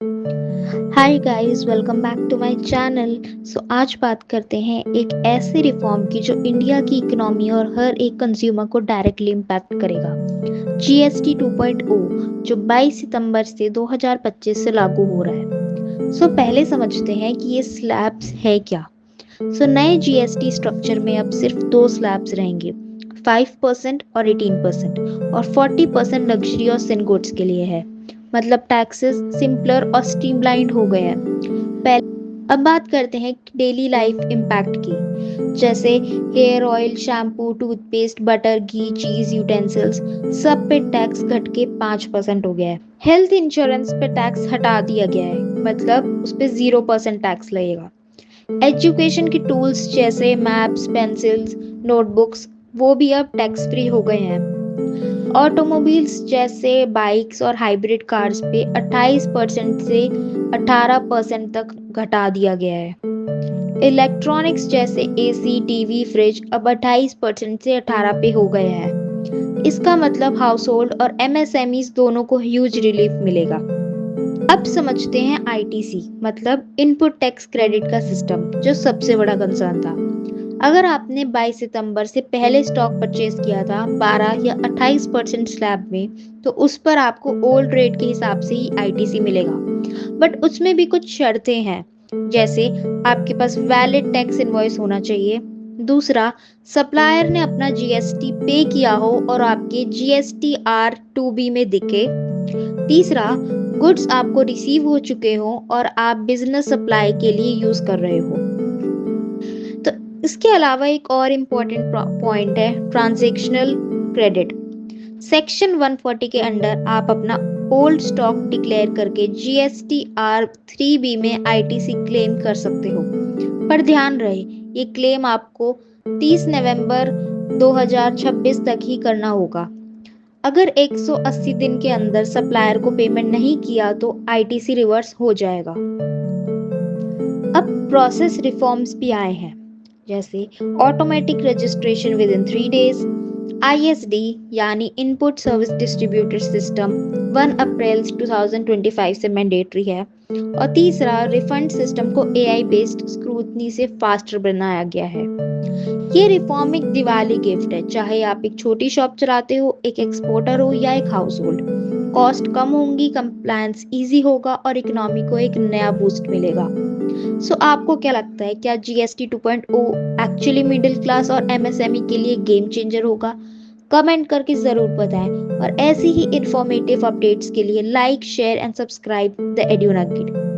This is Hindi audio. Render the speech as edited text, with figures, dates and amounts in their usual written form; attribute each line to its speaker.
Speaker 1: Hi guys, welcome back to my channel. आज बात करते हैं एक ऐसे रिफॉर्म की जो इंडिया की इकोनॉमी और हर एक कंज्यूमर को डायरेक्टली इम्पैक्ट करेगा। जीएसटी 2.0 जो 22 सितंबर से 2025 से लागू हो रहा है। पहले समझते हैं कि ये स्लैब्स है क्या। नए जीएसटी स्ट्रक्चर में अब सिर्फ दो स्लैब्स रहेंगे, 5% और 18%, और 40% लग्जरी और सिन गुड्स के लिए है। मतलब टैक्सेस सिंपलर और स्ट्रीमलाइंड हो गए हैं। पहले अब बात करते हैं डेली लाइफ इम्पैक्ट की, जैसे hair oil, shampoo, toothpaste, butter, घी, चीज, यूटेंसिल्स, सब पे टैक्स घट के 5% हो गया है। हेल्थ इंश्योरेंस पे टैक्स हटा दिया गया है, मतलब उस पे 0% टैक्स लगेगा। एजुकेशन की टूल्स जैसे मैप्स, पेंसिल्स, नोटबुक्स, वो भी अब टैक्स फ्री हो गए हैं। ऑटोमोबाइल्स जैसे बाइक्स और हाइब्रिड कार्स पे 28% से 18% तक घटा दिया गया है। इलेक्ट्रॉनिक्स जैसे एसी, टीवी, फ्रिज अब 28% से 18 पे हो गए हैं। इसका मतलब हाउस होल्ड और एमएसएमई दोनों को ह्यूज रिलीफ मिलेगा। अब समझते हैं आईटीसी, मतलब इनपुट टैक्स क्रेडिट का सिस्टम, जो सबसे बड़ा कंसर्न था। अगर आपने 22 सितंबर से पहले स्टॉक परचेज किया था 12 या 28% स्लैब में, तो उस पर आपको ओल्ड रेट के हिसाब से ही आईटीसी मिलेगा। बट उसमें भी कुछ शर्तें हैं, जैसे आपके पास वैलिड टैक्स इनवॉइस होना चाहिए। दूसरा, सप्लायर ने अपना जीएसटी पे किया हो और आपके जीएसटी R2B में दिखे। तीसरा, गुड्स आपको रिसीव हो चुके हो और आप बिजनेस सप्लाई के लिए यूज कर रहे हो। तो इसके अलावा एक और इम्पोर्टेंट पॉइंट है ट्रांजैक्शनल क्रेडिट। सेक्शन 140 के अंडर आप अपना ओल्ड स्टॉक डिक्लेयर करके जीएसटी R3B में आईटीसी क्लेम कर सकते हो। पर ध्यान रहे, ये क्लेम आपको 30 नवंबर 2026 तक ही करना होगा। अगर 180 दिन के अंदर सप्लायर को पेमेंट नहीं किया तो आईटीसी रिवर्स हो जाएगा। अब प्रोसेस रिफॉर्म्स भी आए हैं, जैसे automatic registration with in 3 days, ISD यानी इनपुट सर्विस डिस्ट्रीब्यूटर सिस्टम 1 अप्रैल 2025 से मैंडेटरी है। और तीसरा, रिफंड सिस्टम को एआई बेस्ड स्क्रूटनी से फास्टर बनाया गया है। ये रिफॉर्म एक दिवाली गिफ्ट है, चाहे आप एक छोटी शॉप चलाते हो, एक एक्सपोर्टर हो या एक हाउस होल्ड। कॉस्ट कम होंगी, कंप्लायंस इजी होगा और इकोनॉमी को एक नया बूस्ट मिलेगा। आपको क्या लगता है, क्या जीएसटी 2.0 एक्चुअली मिडिल क्लास और एमएसएमई के लिए गेम चेंजर होगा? कमेंट करके जरूर बताएं। और ऐसी ही इंफॉर्मेटिव अपडेट्स के लिए like, share and subscribe the एड्यूनगेट।